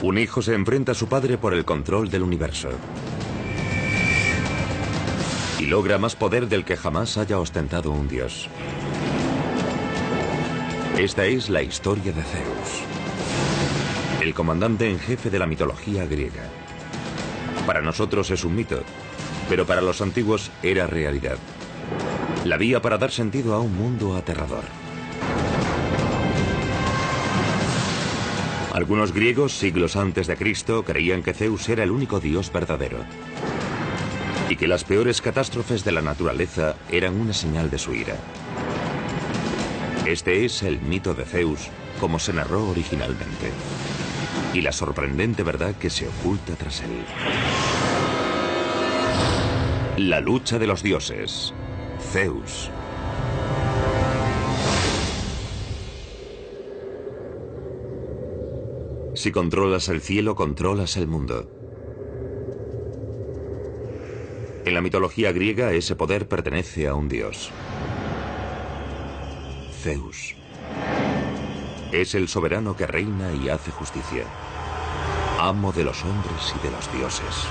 Un hijo se enfrenta a su padre por el control del universo. Y logra más poder del que jamás haya ostentado un dios. Esta es la historia de Zeus, el comandante en jefe de la mitología griega. Para nosotros es un mito, pero para los antiguos era realidad. La vía para dar sentido a un mundo aterrador. Algunos griegos, siglos antes de Cristo, creían que Zeus era el único dios verdadero y que las peores catástrofes de la naturaleza eran una señal de su ira. Este es el mito de Zeus, como se narró originalmente, y la sorprendente verdad que se oculta tras él. La lucha de los dioses. Zeus. Si controlas el cielo, controlas el mundo. En la mitología griega, ese poder pertenece a un dios. Zeus. Es el soberano que reina y hace justicia. Amo de los hombres y de los dioses.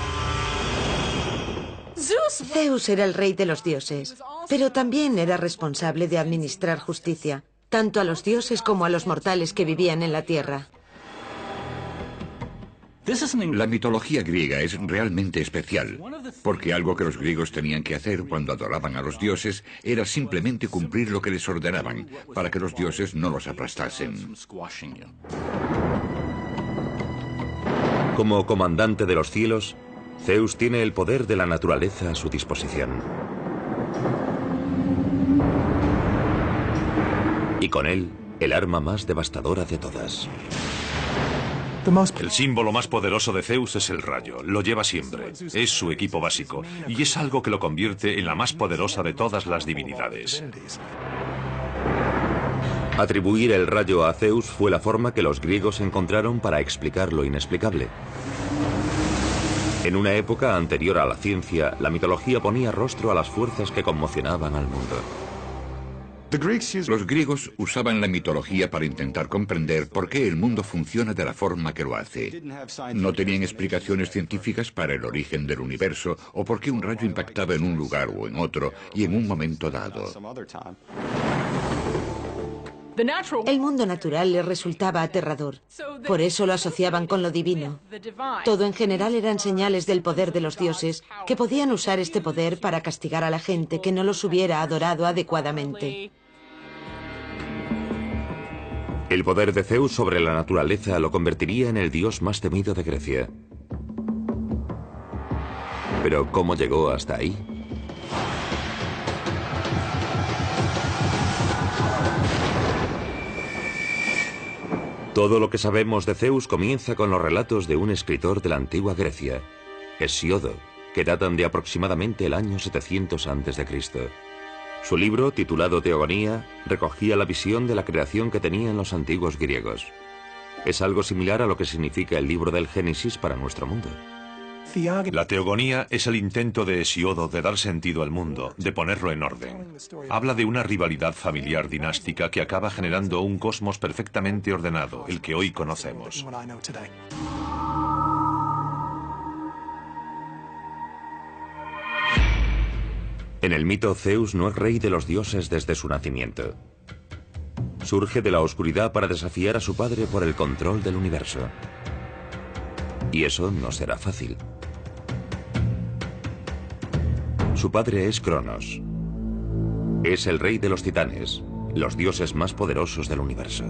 Zeus era el rey de los dioses, pero también era responsable de administrar justicia, tanto a los dioses como a los mortales que vivían en la tierra. La mitología griega es realmente especial, porque algo que los griegos tenían que hacer cuando adoraban a los dioses era simplemente cumplir lo que les ordenaban, para que los dioses no los aplastasen. Como comandante de los cielos, Zeus tiene el poder de la naturaleza a su disposición. Y con él, el arma más devastadora de todas. El símbolo más poderoso de Zeus es el rayo. Lo lleva siempre. Es su equipo básico. Y es algo que lo convierte en la más poderosa de todas las divinidades. Atribuir el rayo a Zeus fue la forma que los griegos encontraron para explicar lo inexplicable. En una época anterior a la ciencia, la mitología ponía rostro a las fuerzas que conmocionaban al mundo. Los griegos usaban la mitología para intentar comprender por qué el mundo funciona de la forma que lo hace. No tenían explicaciones científicas para el origen del universo o por qué un rayo impactaba en un lugar o en otro y en un momento dado. El mundo natural les resultaba aterrador. Por eso lo asociaban con lo divino. Todo en general eran señales del poder de los dioses, que podían usar este poder para castigar a la gente que no los hubiera adorado adecuadamente. El poder de Zeus sobre la naturaleza lo convertiría en el dios más temido de Grecia. Pero ¿cómo llegó hasta ahí? Todo lo que sabemos de Zeus comienza con los relatos de un escritor de la antigua Grecia, Hesíodo, que datan de aproximadamente el año 700 a.C. Su libro, titulado Teogonía, recogía la visión de la creación que tenían los antiguos griegos. Es algo similar a lo que significa el libro del Génesis para nuestro mundo. La teogonía es el intento de Hesíodo de dar sentido al mundo, de ponerlo en orden. Habla de una rivalidad familiar dinástica que acaba generando un cosmos perfectamente ordenado, el que hoy conocemos. En el mito, Zeus no es rey de los dioses desde su nacimiento. Surge de la oscuridad para desafiar a su padre por el control del universo. Y eso no será fácil. Su padre es Cronos. Es el rey de los titanes, los dioses más poderosos del universo.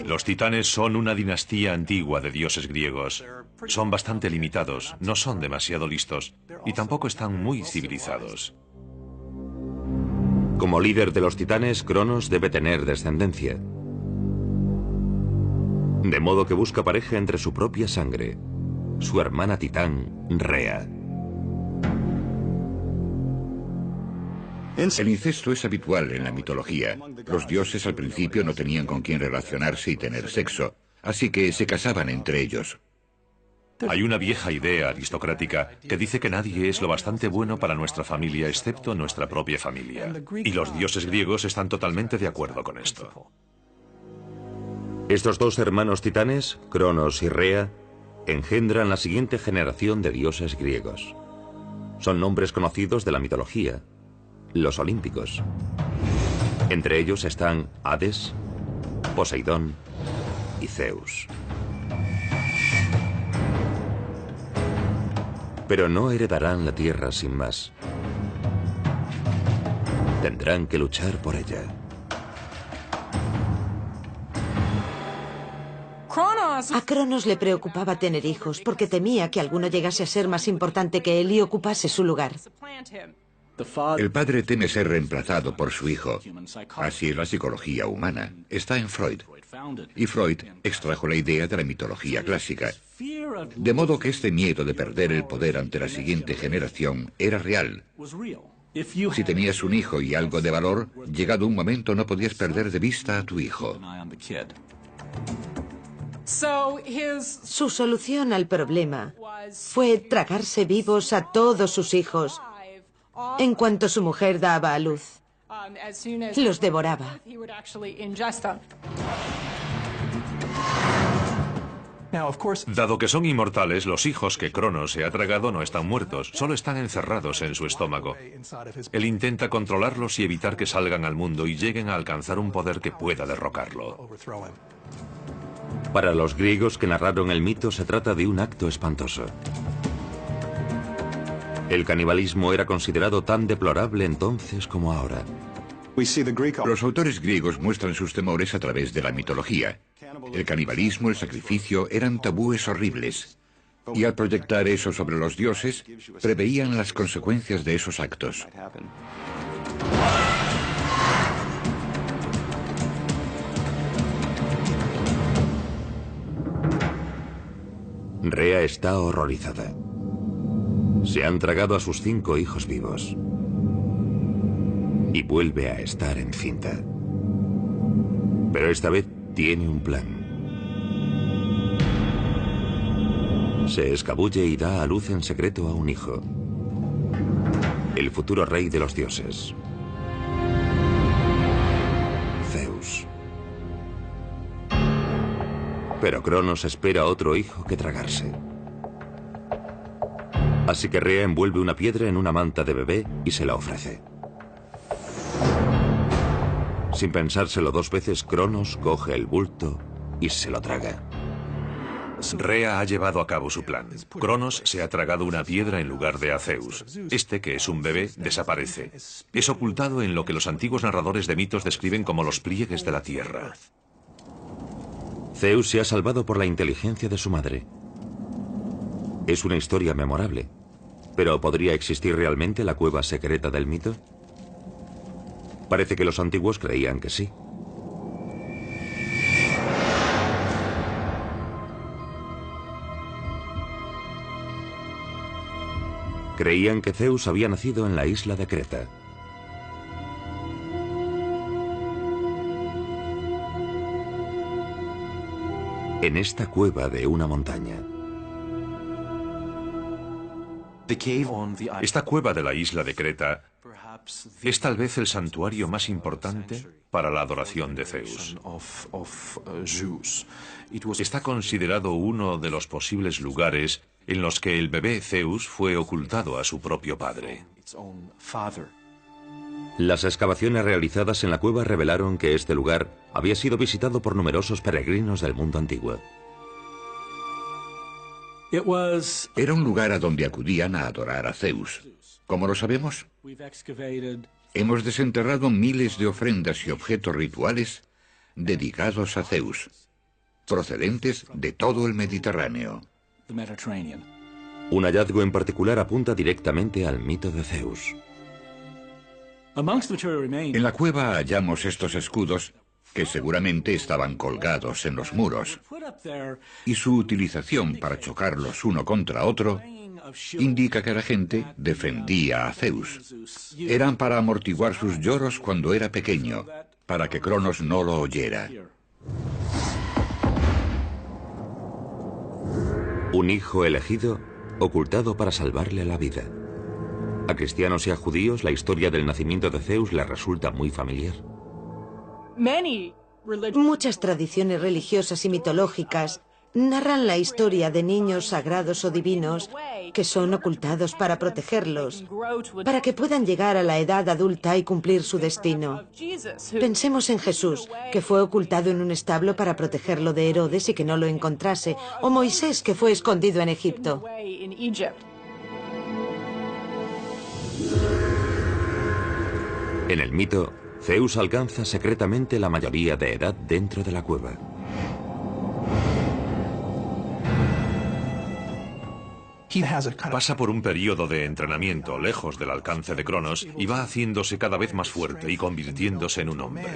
Los titanes son una dinastía antigua de dioses griegos. Son bastante limitados, no son demasiado listos y tampoco están muy civilizados. Como líder de los titanes, Cronos debe tener descendencia. De modo que busca pareja entre su propia sangre, su hermana titán, Rea. El incesto es habitual en la mitología. Los dioses al principio no tenían con quién relacionarse y tener sexo, así que se casaban entre ellos. Hay una vieja idea aristocrática que dice que nadie es lo bastante bueno para nuestra familia excepto nuestra propia familia. Y los dioses griegos están totalmente de acuerdo con esto. Estos dos hermanos titanes, Cronos y Rea, engendran la siguiente generación de dioses griegos. Son nombres conocidos de la mitología, los olímpicos. Entre ellos están Hades, Poseidón y Zeus. Pero no heredarán la tierra sin más. Tendrán que luchar por ella. A Cronos le preocupaba tener hijos porque temía que alguno llegase a ser más importante que él y ocupase su lugar. El padre teme ser reemplazado por su hijo. Así es la psicología humana. Está en Freud. Y Freud extrajo la idea de la mitología clásica. De modo que este miedo de perder el poder ante la siguiente generación era real. Si tenías un hijo y algo de valor, llegado un momento no podías perder de vista a tu hijo. Su solución al problema fue tragarse vivos a todos sus hijos en cuanto su mujer daba a luz. Los devoraba. Dado que son inmortales, los hijos que Cronos se ha tragado no están muertos, solo están encerrados en su estómago. Él intenta controlarlos y evitar que salgan al mundo y lleguen a alcanzar un poder que pueda derrocarlo. Para los griegos que narraron el mito se trata de un acto espantoso. El canibalismo era considerado tan deplorable entonces como ahora. Los autores griegos muestran sus temores a través de la mitología. El canibalismo, el sacrificio, eran tabúes horribles. Y al proyectar eso sobre los dioses, preveían las consecuencias de esos actos. Rea está horrorizada. Se han tragado a sus 5 hijos vivos. Y vuelve a estar encinta. Pero esta vez tiene un plan. Se escabulle y da a luz en secreto a un hijo. El futuro rey de los dioses. Zeus. Pero Cronos espera otro hijo que tragarse. Así que Rea envuelve una piedra en una manta de bebé y se la ofrece. Sin pensárselo 2 veces, Cronos coge el bulto y se lo traga. Rea ha llevado a cabo su plan. Cronos se ha tragado una piedra en lugar de a Zeus. Este, que es un bebé, desaparece. Es ocultado en lo que los antiguos narradores de mitos describen como los pliegues de la tierra. Zeus se ha salvado por la inteligencia de su madre. Es una historia memorable. ¿Pero podría existir realmente la cueva secreta del mito? Parece que los antiguos creían que sí. Creían que Zeus había nacido en la isla de Creta. En esta cueva de una montaña. Esta cueva de la isla de Creta es tal vez el santuario más importante para la adoración de Zeus. Está considerado uno de los posibles lugares en los que el bebé Zeus fue ocultado a su propio padre. Las excavaciones realizadas en la cueva revelaron que este lugar había sido visitado por numerosos peregrinos del mundo antiguo. Era un lugar a donde acudían a adorar a Zeus. ¿Cómo lo sabemos? Hemos desenterrado miles de ofrendas y objetos rituales dedicados a Zeus, procedentes de todo el Mediterráneo. Un hallazgo en particular apunta directamente al mito de Zeus. En la cueva hallamos estos escudos que seguramente estaban colgados en los muros, y su utilización para chocarlos uno contra otro indica que la gente defendía a Zeus. Eran para amortiguar sus lloros cuando era pequeño, para que Cronos no lo oyera. Un hijo elegido, ocultado para salvarle la vida. A cristianos y a judíos, la historia del nacimiento de Zeus les resulta muy familiar. Muchas tradiciones religiosas y mitológicas narran la historia de niños sagrados o divinos que son ocultados para protegerlos, para que puedan llegar a la edad adulta y cumplir su destino. Pensemos en Jesús, que fue ocultado en un establo para protegerlo de Herodes y que no lo encontrase, o Moisés, que fue escondido en Egipto. En el mito, Zeus alcanza secretamente la mayoría de edad dentro de la cueva. Pasa por un periodo de entrenamiento lejos del alcance de Cronos y va haciéndose cada vez más fuerte y convirtiéndose en un hombre.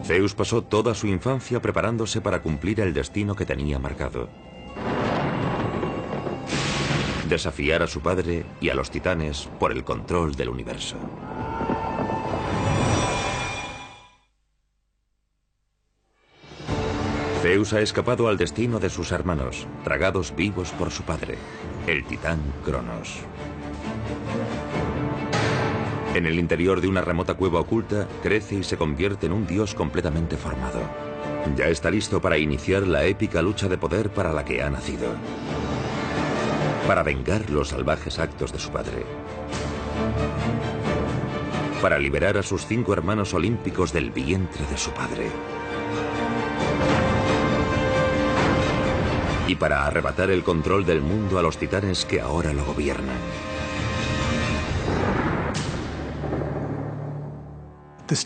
Zeus pasó toda su infancia preparándose para cumplir el destino que tenía marcado. Desafiar a su padre y a los titanes por el control del universo. Zeus ha escapado al destino de sus hermanos, tragados vivos por su padre, el titán Cronos. En el interior de una remota cueva oculta, crece y se convierte en un dios completamente formado. Ya está listo para iniciar la épica lucha de poder para la que ha nacido. Para vengar los salvajes actos de su padre. Para liberar a sus 5 hermanos olímpicos del vientre de su padre. Y para arrebatar el control del mundo a los titanes que ahora lo gobiernan.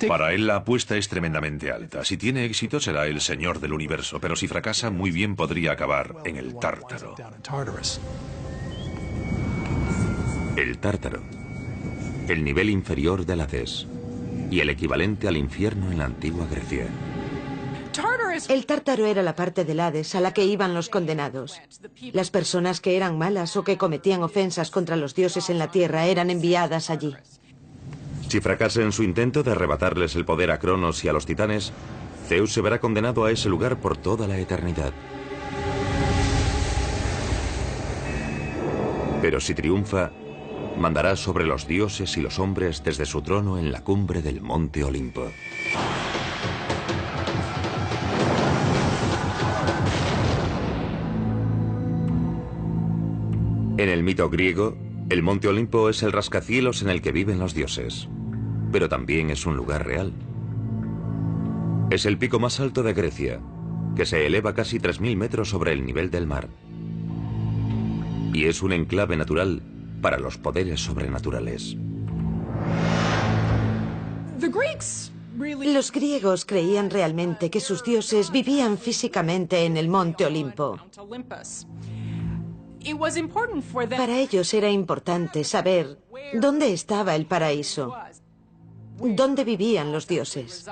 Para él la apuesta es tremendamente alta. Si tiene éxito será el señor del universo, pero si fracasa muy bien podría acabar en el Tártaro. El Tártaro, el nivel inferior del Hades y el equivalente al infierno en la antigua Grecia. El Tártaro era la parte del Hades a la que iban los condenados. Las personas que eran malas o que cometían ofensas contra los dioses en la tierra eran enviadas allí. Si fracasa en su intento de arrebatarles el poder a Cronos y a los titanes, Zeus se verá condenado a ese lugar por toda la eternidad. Pero si triunfa, mandará sobre los dioses y los hombres desde su trono en la cumbre del monte Olimpo. En el mito griego, el monte Olimpo es el rascacielos en el que viven los dioses, pero también es un lugar real. Es el pico más alto de Grecia, que se eleva casi 3000 metros sobre el nivel del mar. Y es un enclave natural para los poderes sobrenaturales. Los griegos creían realmente que sus dioses vivían físicamente en el monte Olimpo. Para ellos era importante saber dónde estaba el paraíso, dónde vivían los dioses.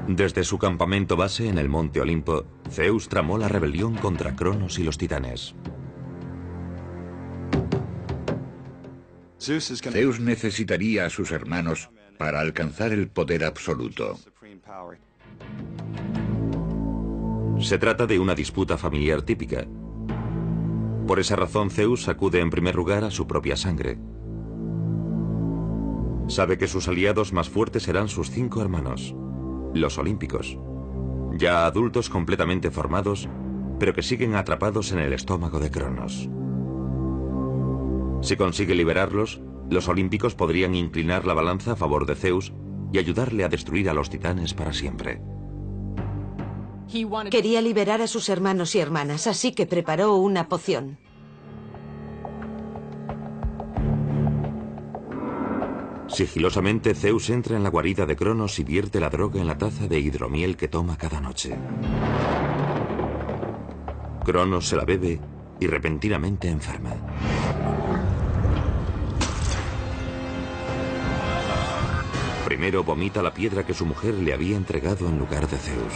Desde su campamento base en el monte Olimpo, Zeus tramó la rebelión contra Cronos y los titanes. Zeus necesitaría a sus hermanos para alcanzar el poder absoluto. Se trata de una disputa familiar típica. Por esa razón, Zeus acude en primer lugar a su propia sangre. Sabe que sus aliados más fuertes serán sus 5 hermanos, los olímpicos, ya adultos completamente formados, pero que siguen atrapados en el estómago de Cronos. Si consigue liberarlos, los olímpicos podrían inclinar la balanza a favor de Zeus y ayudarle a destruir a los titanes para siempre. Quería liberar a sus hermanos y hermanas, así que preparó una poción. Sigilosamente, Zeus entra en la guarida de Cronos y vierte la droga en la taza de hidromiel que toma cada noche. Cronos se la bebe y repentinamente enferma. Primero vomita la piedra que su mujer le había entregado en lugar de Zeus.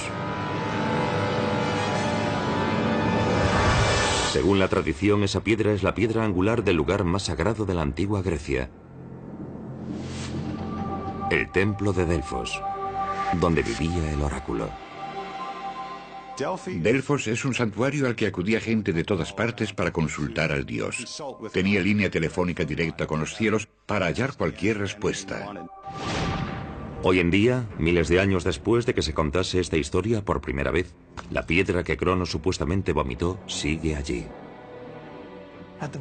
Según la tradición, esa piedra es la piedra angular del lugar más sagrado de la antigua Grecia. El templo de Delfos, donde vivía el oráculo. Delfos es un santuario al que acudía gente de todas partes para consultar al dios. Tenía línea telefónica directa con los cielos para hallar cualquier respuesta. Hoy en día, miles de años después de que se contase esta historia por primera vez, la piedra que Cronos supuestamente vomitó sigue allí.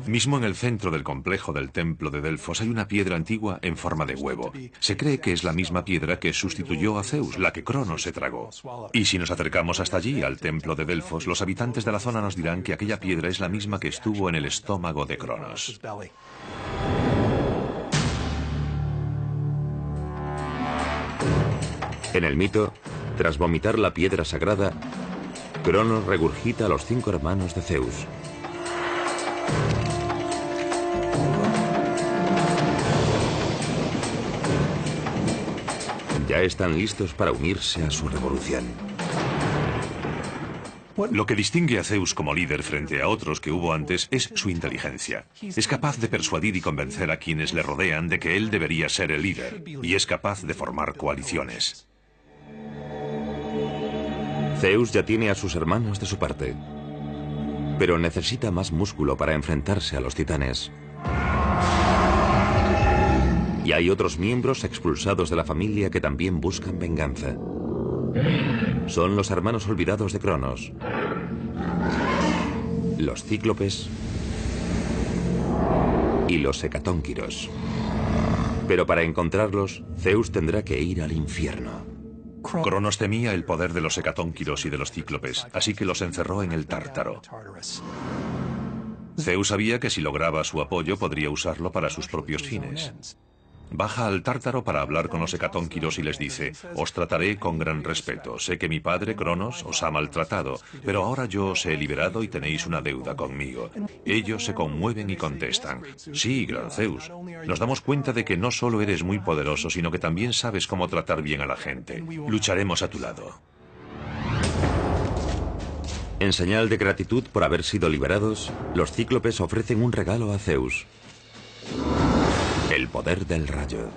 Mismo en el centro del complejo del templo de Delfos hay una piedra antigua en forma de huevo. Se cree que es la misma piedra que sustituyó a Zeus, la que Cronos se tragó. Y si nos acercamos hasta allí, al templo de Delfos, los habitantes de la zona nos dirán que aquella piedra es la misma que estuvo en el estómago de Cronos. En el mito, tras vomitar la piedra sagrada, Cronos regurgita a los 5 hermanos de Zeus. Ya están listos para unirse a su revolución. Lo que distingue a Zeus como líder frente a otros que hubo antes es su inteligencia. Es capaz de persuadir y convencer a quienes le rodean de que él debería ser el líder, y es capaz de formar coaliciones. Zeus ya tiene a sus hermanos de su parte, pero necesita más músculo para enfrentarse a los titanes. Y hay otros miembros expulsados de la familia que también buscan venganza. Son los hermanos olvidados de Cronos, los cíclopes y los hecatónquiros. Pero para encontrarlos, Zeus tendrá que ir al infierno. Cronos temía el poder de los hecatónquiros y de los cíclopes, así que los encerró en el Tártaro. Zeus sabía que si lograba su apoyo podría usarlo para sus propios fines. Baja al Tártaro para hablar con los hecatónquiros y les dice: os trataré con gran respeto. Sé que mi padre, Cronos, os ha maltratado, pero ahora yo os he liberado y tenéis una deuda conmigo. Ellos se conmueven y contestan: sí, gran Zeus. Nos damos cuenta de que no solo eres muy poderoso, sino que también sabes cómo tratar bien a la gente. Lucharemos a tu lado. En señal de gratitud por haber sido liberados, los cíclopes ofrecen un regalo a Zeus: el poder del rayo.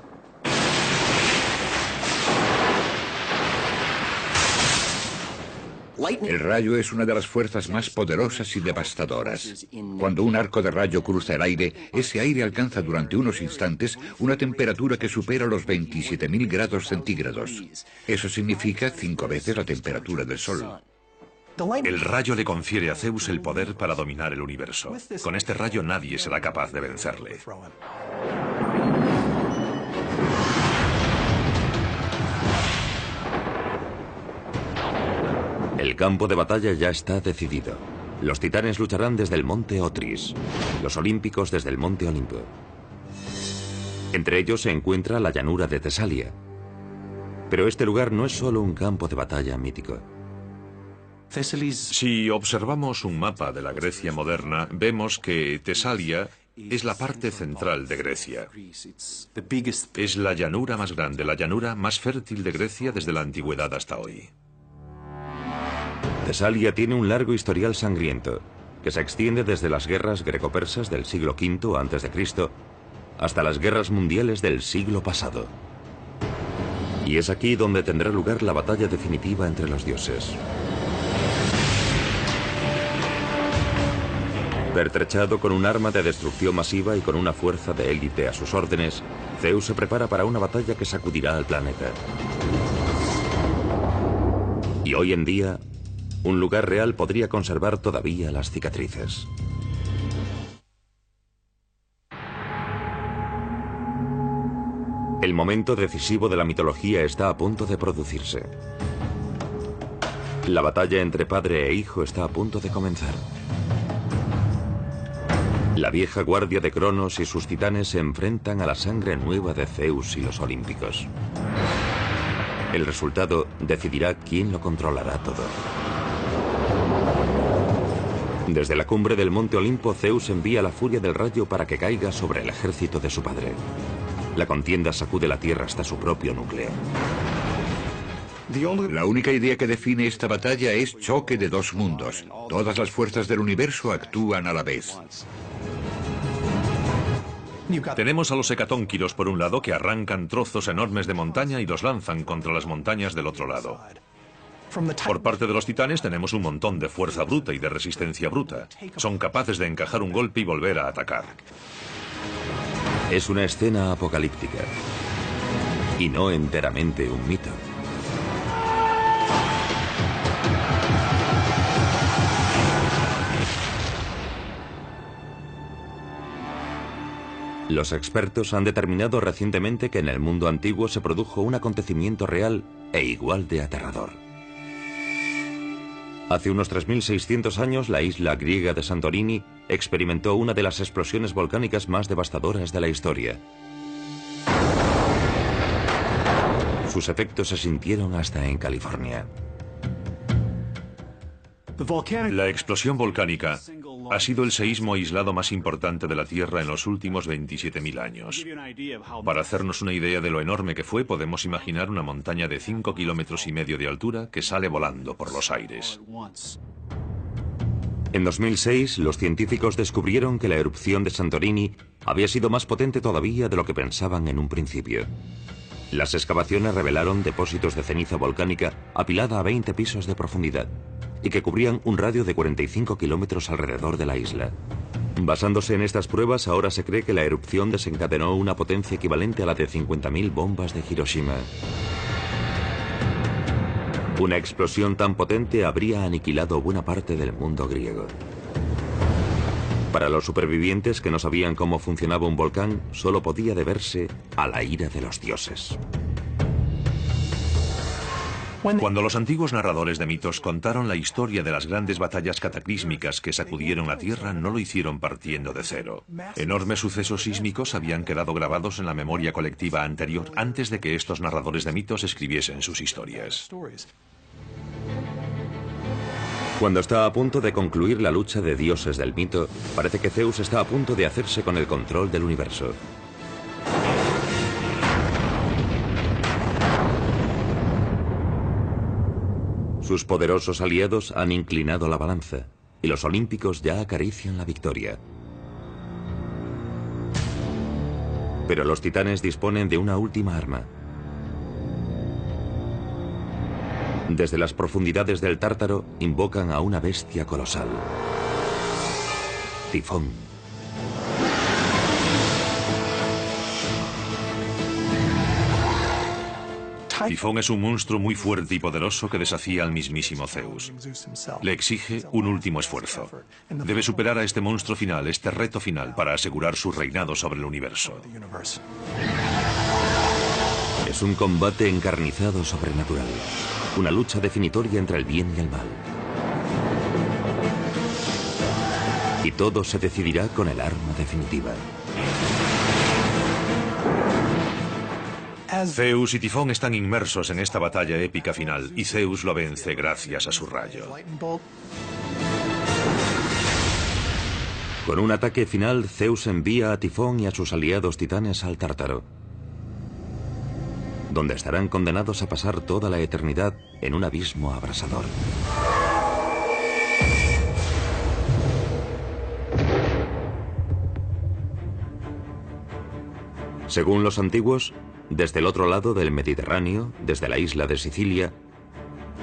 El rayo es una de las fuerzas más poderosas y devastadoras. Cuando un arco de rayo cruza el aire, ese aire alcanza durante unos instantes una temperatura que supera los 27.000 grados centígrados. Eso significa 5 veces la temperatura del Sol. El rayo le confiere a Zeus el poder para dominar el universo. Con este rayo nadie será capaz de vencerle. El campo de batalla ya está decidido. Los titanes lucharán desde el monte Otris, los olímpicos desde el monte Olimpo. Entre ellos se encuentra la llanura de Tesalia. Pero este lugar no es solo un campo de batalla mítico. Si observamos un mapa de la Grecia moderna, vemos que Tesalia es la parte central de Grecia. Es la llanura más grande, la llanura más fértil de Grecia desde la antigüedad hasta hoy. Tesalia tiene un largo historial sangriento, que se extiende desde las guerras greco-persas del siglo V a.C. hasta las guerras mundiales del siglo pasado. Y es aquí donde tendrá lugar la batalla definitiva entre los dioses. Pertrechado con un arma de destrucción masiva y con una fuerza de élite a sus órdenes, Zeus se prepara para una batalla que sacudirá al planeta. Y hoy en día, un lugar real podría conservar todavía las cicatrices. El momento decisivo de la mitología está a punto de producirse. La batalla entre padre e hijo está a punto de comenzar. La vieja guardia de Cronos y sus titanes se enfrentan a la sangre nueva de Zeus y los olímpicos. El resultado decidirá quién lo controlará todo. Desde la cumbre del monte Olimpo, Zeus envía la furia del rayo para que caiga sobre el ejército de su padre. La contienda sacude la tierra hasta su propio núcleo. La única idea que define esta batalla es choque de dos mundos. Todas las fuerzas del universo actúan a la vez. Tenemos a los hecatónquiros por un lado, que arrancan trozos enormes de montaña y los lanzan contra las montañas del otro lado. Por parte de los titanes tenemos un montón de fuerza bruta y de resistencia bruta. Son capaces de encajar un golpe y volver a atacar. Es una escena apocalíptica y no enteramente un mito. Los expertos han determinado recientemente que en el mundo antiguo se produjo un acontecimiento real e igual de aterrador. Hace unos 3.600 años, la isla griega de Santorini experimentó una de las explosiones volcánicas más devastadoras de la historia. Sus efectos se sintieron hasta en California. La explosión volcánica ha sido el seísmo aislado más importante de la Tierra en los últimos 27.000 años. Para hacernos una idea de lo enorme que fue, podemos imaginar una montaña de 5,5 kilómetros de altura que sale volando por los aires. En 2006, los científicos descubrieron que la erupción de Santorini había sido más potente todavía de lo que pensaban en un principio. Las excavaciones revelaron depósitos de ceniza volcánica apilada a 20 pisos de profundidad y que cubrían un radio de 45 kilómetros alrededor de la isla. Basándose en estas pruebas, ahora se cree que la erupción desencadenó una potencia equivalente a la de 50.000 bombas de Hiroshima. Una explosión tan potente habría aniquilado buena parte del mundo griego. Para los supervivientes que no sabían cómo funcionaba un volcán, solo podía deberse a la ira de los dioses. Cuando los antiguos narradores de mitos contaron la historia de las grandes batallas cataclísmicas que sacudieron la Tierra, no lo hicieron partiendo de cero. Enormes sucesos sísmicos habían quedado grabados en la memoria colectiva anterior antes de que estos narradores de mitos escribiesen sus historias. Cuando está a punto de concluir la lucha de dioses del mito, parece que Zeus está a punto de hacerse con el control del universo. Sus poderosos aliados han inclinado la balanza y los olímpicos ya acarician la victoria. Pero los titanes disponen de una última arma. Desde las profundidades del Tártaro invocan a una bestia colosal: Tifón. Tifón es un monstruo muy fuerte y poderoso que desafía al mismísimo Zeus. Le exige un último esfuerzo. Debe superar a este monstruo final, este reto final, para asegurar su reinado sobre el universo. Es un combate encarnizado sobrenatural. Una lucha definitoria entre el bien y el mal. Y todo se decidirá con el arma definitiva. Zeus y Tifón están inmersos en esta batalla épica final, y Zeus lo vence gracias a su rayo. Con un ataque final, Zeus envía a Tifón y a sus aliados titanes al Tártaro, donde estarán condenados a pasar toda la eternidad en un abismo abrasador. Según los antiguos, desde el otro lado del Mediterráneo, desde la isla de Sicilia,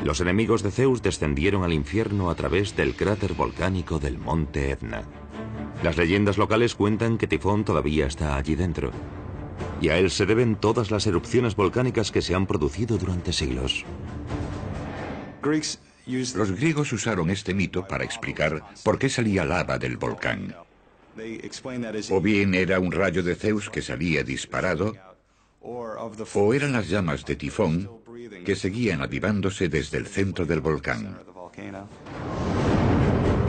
los enemigos de Zeus descendieron al infierno a través del cráter volcánico del monte Etna. Las leyendas locales cuentan que Tifón todavía está allí dentro, y a él se deben todas las erupciones volcánicas que se han producido durante siglos. Los griegos usaron este mito para explicar por qué salía lava del volcán. O bien era un rayo de Zeus que salía disparado, o eran las llamas de Tifón que seguían avivándose desde el centro del volcán.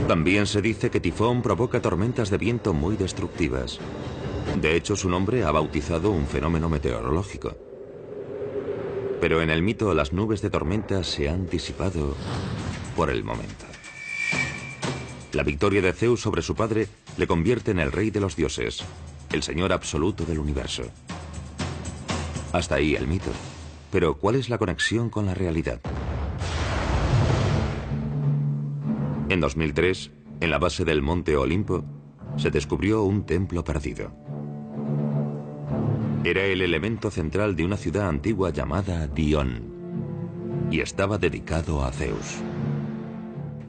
También se dice que Tifón provoca tormentas de viento muy destructivas. De hecho, su nombre ha bautizado un fenómeno meteorológico. Pero en el mito, las nubes de tormenta se han disipado por el momento. La victoria de Zeus sobre su padre le convierte en el rey de los dioses, el señor absoluto del universo. Hasta ahí el mito. Pero, ¿cuál es la conexión con la realidad? En 2003, en la base del monte Olimpo, se descubrió un templo perdido. Era el elemento central de una ciudad antigua llamada Dión. y estaba dedicado a Zeus.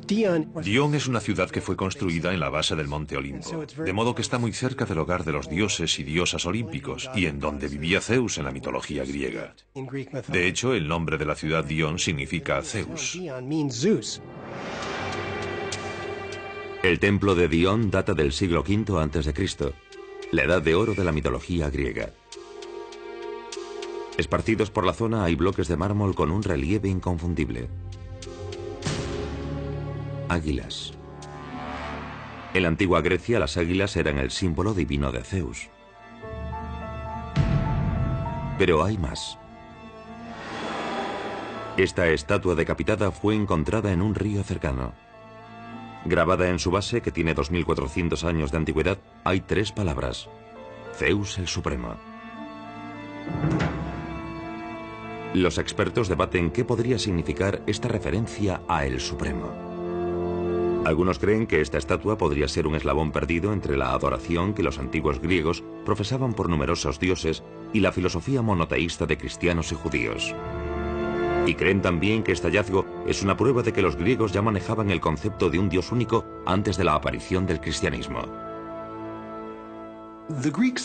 Dion es una ciudad que fue construida en la base del monte Olimpo, de modo que está muy cerca del hogar de los dioses y diosas olímpicos, y en donde vivía Zeus en la mitología griega. De hecho, el nombre de la ciudad Dion significa Zeus. El templo de Dion data del siglo V a.C., la edad de oro de la mitología griega. Esparcidos por la zona hay bloques de mármol con un relieve inconfundible. Águilas. En la antigua Grecia, las águilas eran el símbolo divino de Zeus. Pero hay más. Esta estatua decapitada fue encontrada en un río cercano. Grabada en su base, que tiene 2400 años de antigüedad, hay 3 palabras: Zeus el Supremo. Los expertos debaten qué podría significar esta referencia a el Supremo. Algunos creen que esta estatua podría ser un eslabón perdido entre la adoración que los antiguos griegos profesaban por numerosos dioses y la filosofía monoteísta de cristianos y judíos. Y creen también que este hallazgo es una prueba de que los griegos ya manejaban el concepto de un dios único antes de la aparición del cristianismo.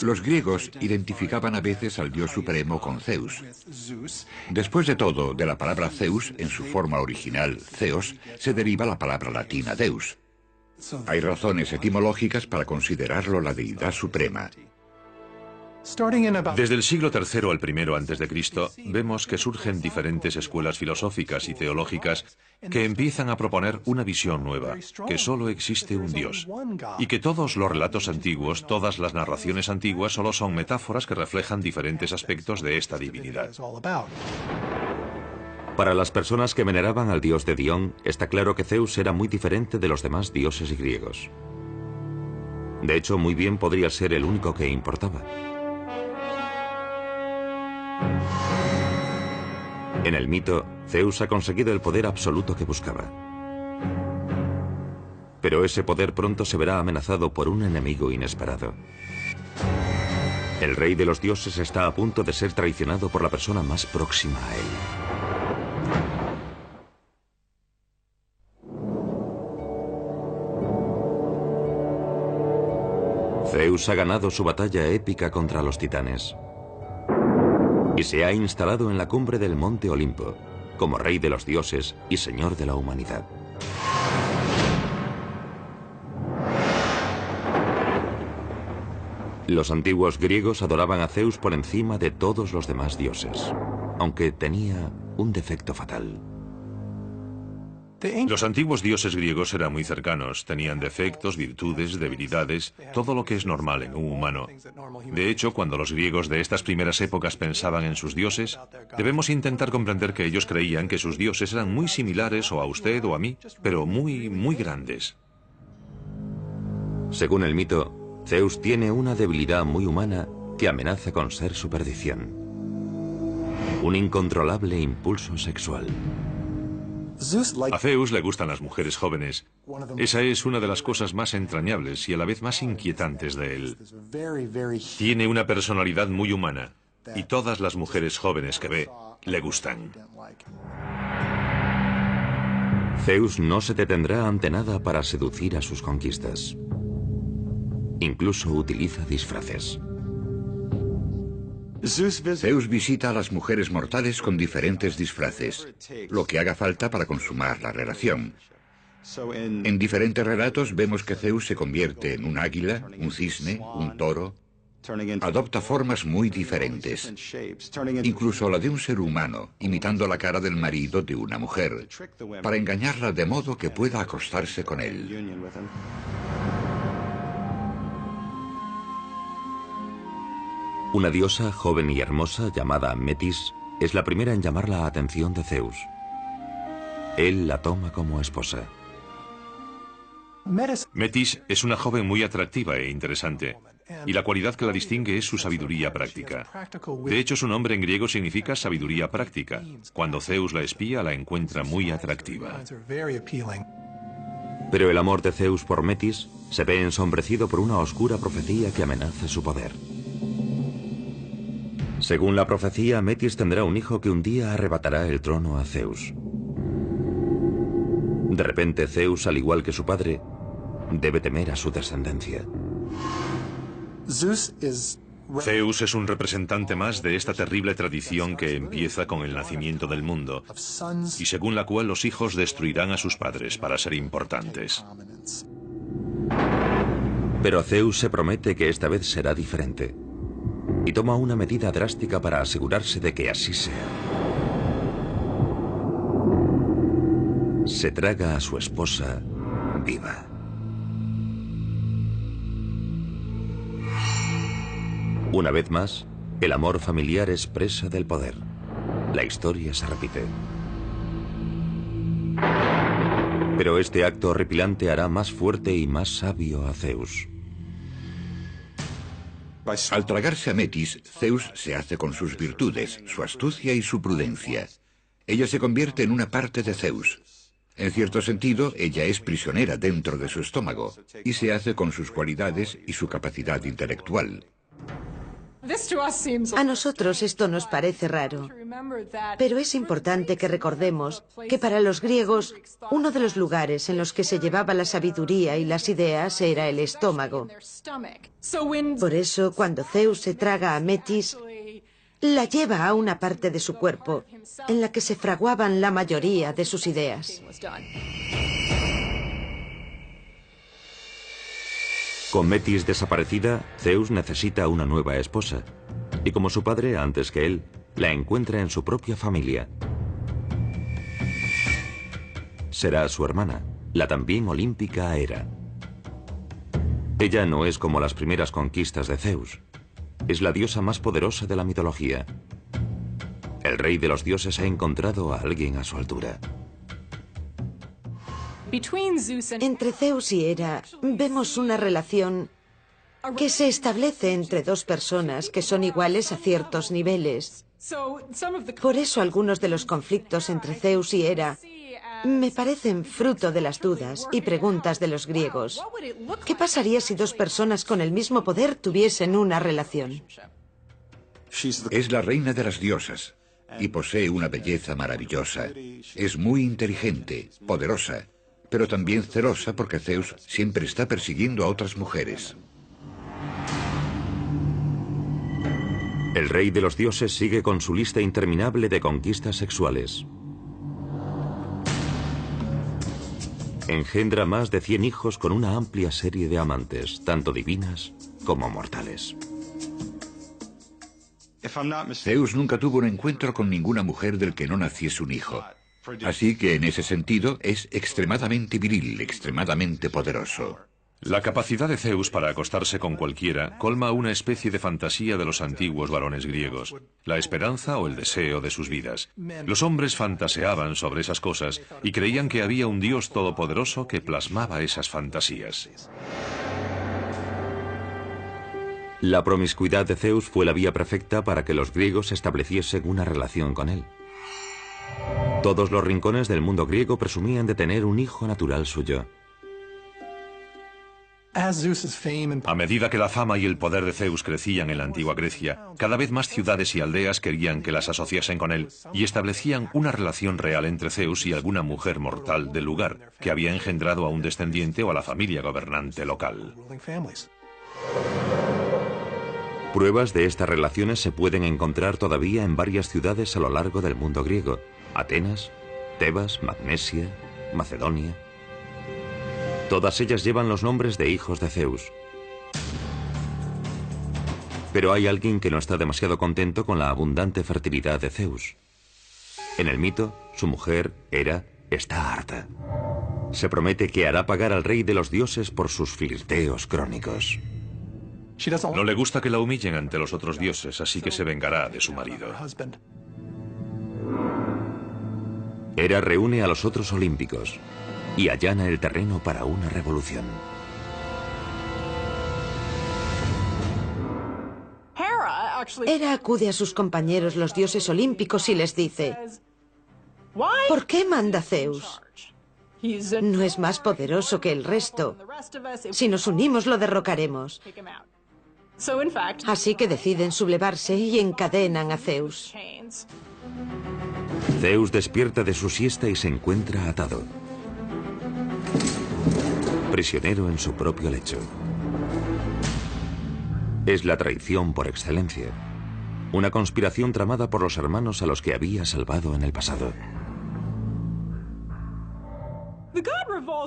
Los griegos identificaban a veces al dios supremo con Zeus. Después de todo, de la palabra Zeus, en su forma original, Zeos, se deriva la palabra latina Deus. Hay razones etimológicas para considerarlo la deidad suprema. Desde el siglo III al I a.C., vemos que surgen diferentes escuelas filosóficas y teológicas que empiezan a proponer una visión nueva, que solo existe un Dios, y que todos los relatos antiguos, todas las narraciones antiguas solo son metáforas que reflejan diferentes aspectos de esta divinidad. Para las personas que veneraban al dios de Dion, está claro que Zeus era muy diferente de los demás dioses griegos. De hecho, muy bien podría ser el único que importaba. En el mito, Zeus ha conseguido el poder absoluto que buscaba. Pero ese poder pronto se verá amenazado por un enemigo inesperado. El rey de los dioses está a punto de ser traicionado por la persona más próxima a él. Zeus ha ganado su batalla épica contra los titanes y se ha instalado en la cumbre del monte Olimpo, como rey de los dioses y señor de la humanidad. Los antiguos griegos adoraban a Zeus por encima de todos los demás dioses, aunque tenía un defecto fatal. Los antiguos dioses griegos eran muy cercanos, tenían defectos, virtudes, debilidades, todo lo que es normal en un humano. De hecho, cuando los griegos de estas primeras épocas pensaban en sus dioses, debemos intentar comprender que ellos creían que sus dioses eran muy similares o a usted o a mí, pero muy, muy grandes. Según el mito, Zeus tiene una debilidad muy humana que amenaza con ser su perdición. Un incontrolable impulso sexual. A Zeus le gustan las mujeres jóvenes. Esa es una de las cosas más entrañables y a la vez más inquietantes de él. Tiene una personalidad muy humana y todas las mujeres jóvenes que ve le gustan. Zeus no se detendrá ante nada para seducir a sus conquistas. Incluso utiliza disfraces. Zeus visita a las mujeres mortales con diferentes disfraces, lo que haga falta para consumar la relación. En diferentes relatos vemos que Zeus se convierte en un águila, un cisne, un toro. Adopta formas muy diferentes, incluso la de un ser humano, imitando la cara del marido de una mujer, para engañarla de modo que pueda acostarse con él. Una diosa joven y hermosa llamada Metis es la primera en llamar la atención de Zeus. Él la toma como esposa. Metis es una joven muy atractiva e interesante, y la cualidad que la distingue es su sabiduría práctica. De hecho, su nombre en griego significa sabiduría práctica. Cuando Zeus la espía, la encuentra muy atractiva. Pero el amor de Zeus por Metis se ve ensombrecido por una oscura profecía que amenaza su poder. Según la profecía, Metis tendrá un hijo que un día arrebatará el trono a Zeus. De repente, Zeus, al igual que su padre, debe temer a su descendencia. Zeus es un representante más de esta terrible tradición que empieza con el nacimiento del mundo y según la cual los hijos destruirán a sus padres para ser importantes. Pero Zeus se promete que esta vez será diferente y toma una medida drástica para asegurarse de que así sea. Se traga a su esposa viva. Una vez más, el amor familiar es presa del poder. La historia se repite. Pero este acto horripilante hará más fuerte y más sabio a Zeus. Al tragarse a Metis, Zeus se hace con sus virtudes, su astucia y su prudencia. Ella se convierte en una parte de Zeus. En cierto sentido, ella es prisionera dentro de su estómago y se hace con sus cualidades y su capacidad intelectual. A nosotros esto nos parece raro, pero es importante que recordemos que para los griegos uno de los lugares en los que se llevaba la sabiduría y las ideas era el estómago. Por eso, cuando Zeus se traga a Metis, la lleva a una parte de su cuerpo en la que se fraguaban la mayoría de sus ideas. Con Metis desaparecida, Zeus necesita una nueva esposa. Y como su padre, antes que él, la encuentra en su propia familia. Será su hermana, la también olímpica Hera. Ella no es como las primeras conquistas de Zeus. Es la diosa más poderosa de la mitología. El rey de los dioses ha encontrado a alguien a su altura. Entre Zeus y Hera vemos una relación que se establece entre dos personas que son iguales a ciertos niveles. Por eso algunos de los conflictos entre Zeus y Hera me parecen fruto de las dudas y preguntas de los griegos. ¿Qué pasaría si dos personas con el mismo poder tuviesen una relación? Es la reina de las diosas y posee una belleza maravillosa. Es muy inteligente, poderosa, pero también celosa porque Zeus siempre está persiguiendo a otras mujeres. El rey de los dioses sigue con su lista interminable de conquistas sexuales. Engendra más de 100 hijos con una amplia serie de amantes, tanto divinas como mortales. Zeus nunca tuvo un encuentro con ninguna mujer del que no naciese un hijo. Así que en ese sentido es extremadamente viril, extremadamente poderoso. La capacidad de Zeus para acostarse con cualquiera colma una especie de fantasía de los antiguos varones griegos, la esperanza o el deseo de sus vidas. Los hombres fantaseaban sobre esas cosas y creían que había un Dios todopoderoso que plasmaba esas fantasías. La promiscuidad de Zeus fue la vía perfecta para que los griegos estableciesen una relación con él. Todos los rincones del mundo griego presumían de tener un hijo natural suyo. A medida que la fama y el poder de Zeus crecían en la antigua Grecia, cada vez más ciudades y aldeas querían que las asociasen con él y establecían una relación real entre Zeus y alguna mujer mortal del lugar, que había engendrado a un descendiente o a la familia gobernante local. Pruebas de estas relaciones se pueden encontrar todavía en varias ciudades a lo largo del mundo griego: Atenas, Tebas, Magnesia, Macedonia. Todas ellas llevan los nombres de hijos de Zeus. Pero hay alguien que no está demasiado contento con la abundante fertilidad de Zeus. En el mito, su mujer, Hera, está harta. Se promete que hará pagar al rey de los dioses por sus flirteos crónicos. No le gusta que la humillen ante los otros dioses, así que se vengará de su marido. Hera reúne a los otros olímpicos y allana el terreno para una revolución. Hera acude a sus compañeros los dioses olímpicos y les dice: ¿por qué manda Zeus? No es más poderoso que el resto. Si nos unimos lo derrocaremos. Así que deciden sublevarse y encadenan a Zeus. Zeus despierta de su siesta y se encuentra atado, prisionero en su propio lecho. Es la traición por excelencia, una conspiración tramada por los hermanos a los que había salvado en el pasado.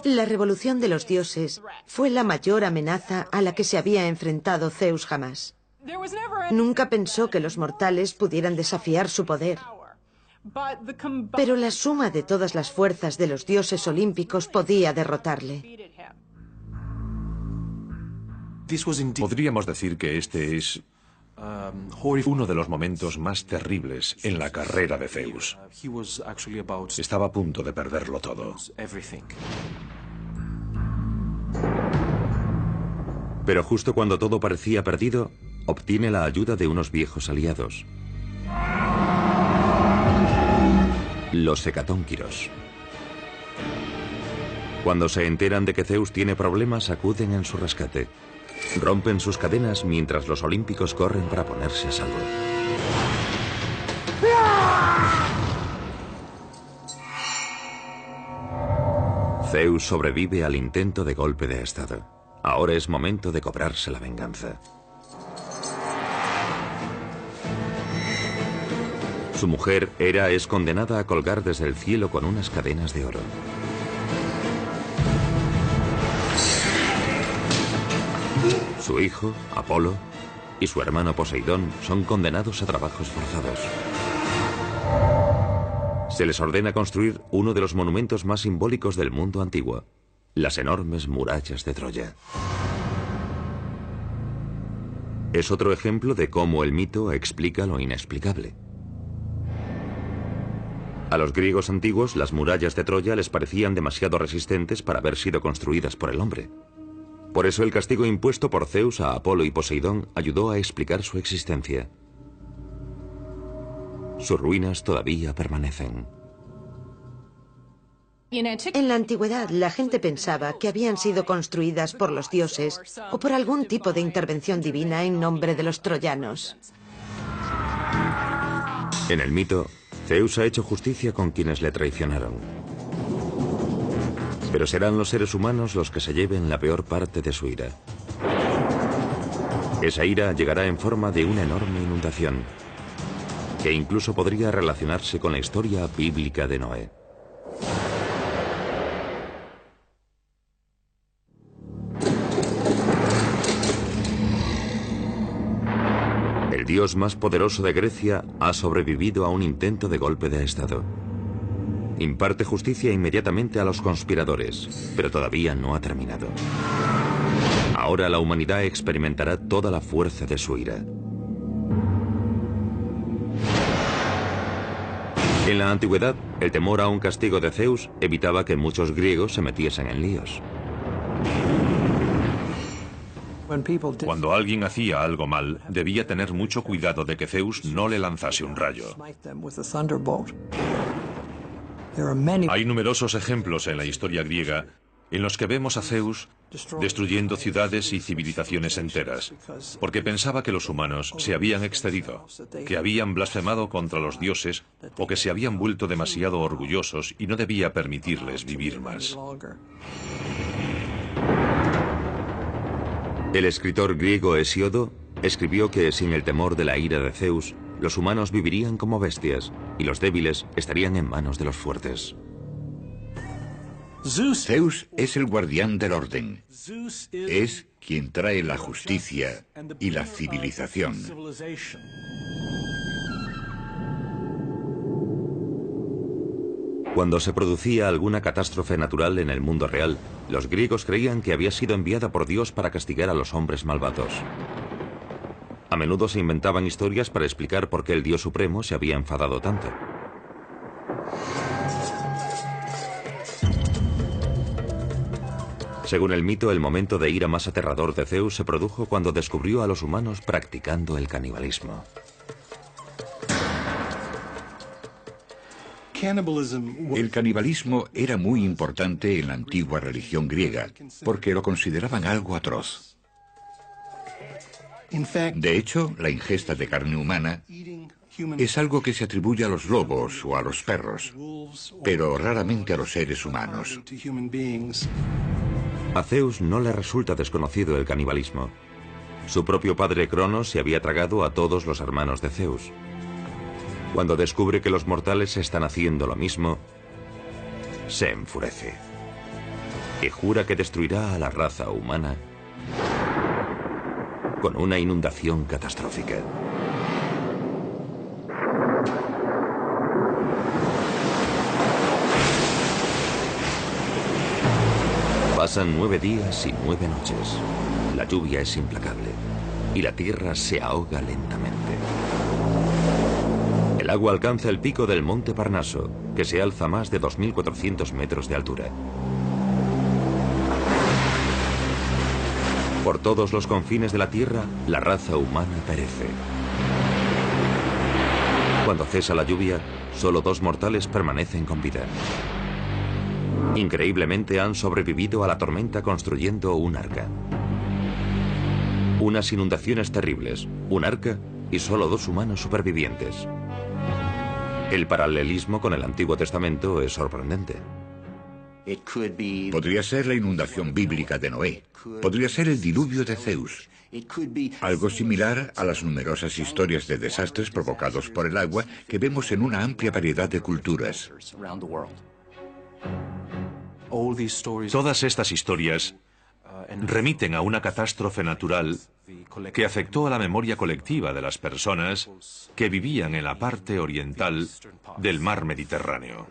La revolución de los dioses fue la mayor amenaza a la que se había enfrentado Zeus jamás. Nunca pensó que los mortales pudieran desafiar su poder. Pero la suma de todas las fuerzas de los dioses olímpicos podía derrotarle. Podríamos decir que este es uno de los momentos más terribles en la carrera de Zeus. Estaba a punto de perderlo todo. Pero justo cuando todo parecía perdido, obtiene la ayuda de unos viejos aliados, los hecatónquiros. Cuando se enteran de que Zeus tiene problemas, acuden en su rescate. Rompen sus cadenas mientras los olímpicos corren para ponerse a salvo. Zeus sobrevive al intento de golpe de estado. Ahora es momento de cobrarse la venganza. Su mujer, Hera, es condenada a colgar desde el cielo con unas cadenas de oro. Su hijo, Apolo, y su hermano Poseidón son condenados a trabajos forzados. Se les ordena construir uno de los monumentos más simbólicos del mundo antiguo, las enormes murallas de Troya. Es otro ejemplo de cómo el mito explica lo inexplicable. A los griegos antiguos, las murallas de Troya les parecían demasiado resistentes para haber sido construidas por el hombre. Por eso el castigo impuesto por Zeus a Apolo y Poseidón ayudó a explicar su existencia. Sus ruinas todavía permanecen. En la antigüedad, la gente pensaba que habían sido construidas por los dioses o por algún tipo de intervención divina en nombre de los troyanos. En el mito, Zeus ha hecho justicia con quienes le traicionaron. Pero serán los seres humanos los que se lleven la peor parte de su ira. Esa ira llegará en forma de una enorme inundación, que incluso podría relacionarse con la historia bíblica de Noé. El dios más poderoso de Grecia ha sobrevivido a un intento de golpe de estado. Imparte justicia inmediatamente a los conspiradores, pero todavía no ha terminado. Ahora la humanidad experimentará toda la fuerza de su ira. En la antigüedad, el temor a un castigo de Zeus evitaba que muchos griegos se metiesen en líos. Cuando alguien hacía algo mal, debía tener mucho cuidado de que Zeus no le lanzase un rayo. Hay numerosos ejemplos en la historia griega en los que vemos a Zeus destruyendo ciudades y civilizaciones enteras, porque pensaba que los humanos se habían excedido, que habían blasfemado contra los dioses o que se habían vuelto demasiado orgullosos y no debía permitirles vivir más. El escritor griego Hesíodo escribió que sin el temor de la ira de Zeus, los humanos vivirían como bestias y los débiles estarían en manos de los fuertes. Zeus es el guardián del orden. Es quien trae la justicia y la civilización. Cuando se producía alguna catástrofe natural en el mundo real, los griegos creían que había sido enviada por Dios para castigar a los hombres malvados. A menudo se inventaban historias para explicar por qué el Dios Supremo se había enfadado tanto. Según el mito, el momento de ira más aterrador de Zeus se produjo cuando descubrió a los humanos practicando el canibalismo. El canibalismo era muy importante en la antigua religión griega, porque lo consideraban algo atroz. De hecho, la ingesta de carne humana es algo que se atribuye a los lobos o a los perros, pero raramente a los seres humanos. A Zeus no le resulta desconocido el canibalismo. Su propio padre Cronos se había tragado a todos los hermanos de Zeus. Cuando descubre que los mortales están haciendo lo mismo, se enfurece y jura que destruirá a la raza humana con una inundación catastrófica. Pasan 9 días y 9 noches. La lluvia es implacable y la tierra se ahoga lentamente. El agua alcanza el pico del monte Parnaso, que se alza más de 2.400 metros de altura. Por todos los confines de la tierra, la raza humana perece. Cuando cesa la lluvia, solo 2 mortales permanecen con vida. Increíblemente han sobrevivido a la tormenta construyendo un arca. Unas inundaciones terribles, un arca y solo 2 humanos supervivientes. El paralelismo con el Antiguo Testamento es sorprendente. Podría ser la inundación bíblica de Noé. Podría ser el diluvio de Zeus. Algo similar a las numerosas historias de desastres provocados por el agua que vemos en una amplia variedad de culturas. Todas estas historias remiten a una catástrofe natural que afectó a la memoria colectiva de las personas que vivían en la parte oriental del mar Mediterráneo.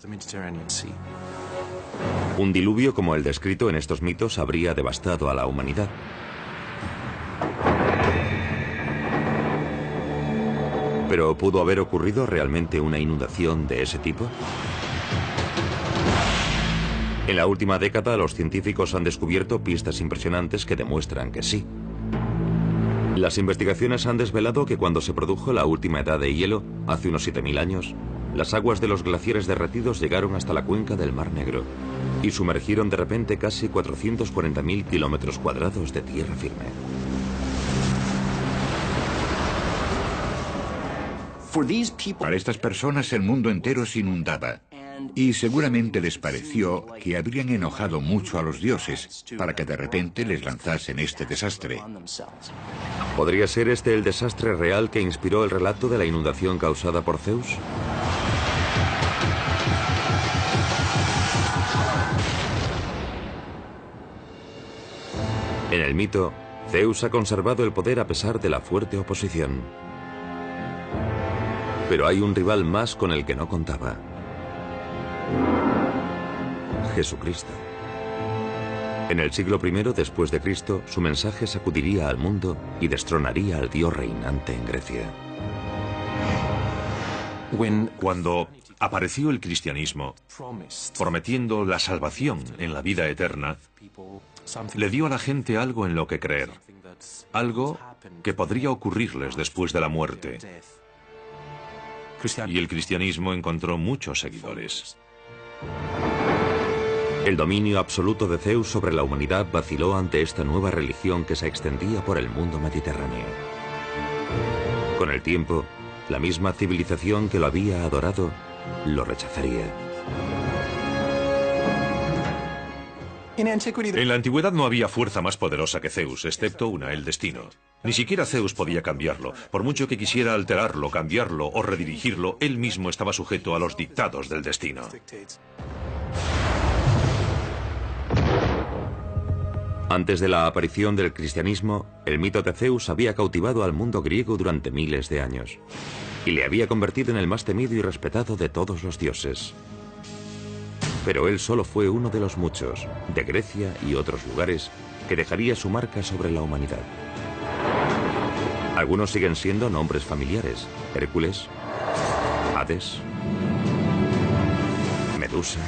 Un diluvio como el descrito en estos mitos habría devastado a la humanidad. ¿Pero pudo haber ocurrido realmente una inundación de ese tipo? En la última década, los científicos han descubierto pistas impresionantes que demuestran que sí. Las investigaciones han desvelado que cuando se produjo la última edad de hielo, hace unos 7.000 años, las aguas de los glaciares derretidos llegaron hasta la cuenca del Mar Negro y sumergieron de repente casi 440.000 kilómetros cuadrados de tierra firme. Para estas personas el mundo entero se inundaba. Y seguramente les pareció que habrían enojado mucho a los dioses para que de repente les lanzasen este desastre. ¿Podría ser este el desastre real que inspiró el relato de la inundación causada por Zeus? En el mito, Zeus ha conservado el poder a pesar de la fuerte oposición. Pero hay un rival más con el que no contaba. Jesucristo. En el siglo I después de Cristo, su mensaje sacudiría al mundo y destronaría al Dios reinante en Grecia. Cuando apareció el cristianismo, prometiendo la salvación en la vida eterna, le dio a la gente algo en lo que creer, algo que podría ocurrirles después de la muerte. Y el cristianismo encontró muchos seguidores. El dominio absoluto de Zeus sobre la humanidad vaciló ante esta nueva religión que se extendía por el mundo mediterráneo. Con el tiempo, la misma civilización que lo había adorado lo rechazaría. En la antigüedad no había fuerza más poderosa que Zeus, excepto una, el destino. Ni siquiera Zeus podía cambiarlo. Por mucho que quisiera alterarlo, cambiarlo o redirigirlo, él mismo estaba sujeto a los dictados del destino. Antes de la aparición del cristianismo, el mito de Zeus había cautivado al mundo griego durante miles de años y le había convertido en el más temido y respetado de todos los dioses. Pero él solo fue uno de los muchos, de Grecia y otros lugares, que dejaría su marca sobre la humanidad. Algunos siguen siendo nombres familiares: Hércules, Hades, Medusa.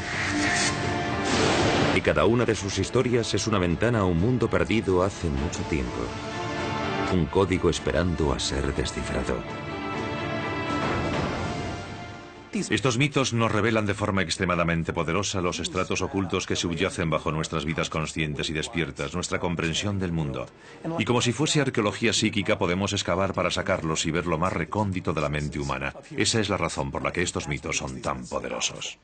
Y cada una de sus historias es una ventana a un mundo perdido hace mucho tiempo. Un código esperando a ser descifrado. Estos mitos nos revelan de forma extremadamente poderosa los estratos ocultos que subyacen bajo nuestras vidas conscientes y despiertas, nuestra comprensión del mundo. Y como si fuese arqueología psíquica, podemos excavar para sacarlos y ver lo más recóndito de la mente humana. Esa es la razón por la que estos mitos son tan poderosos.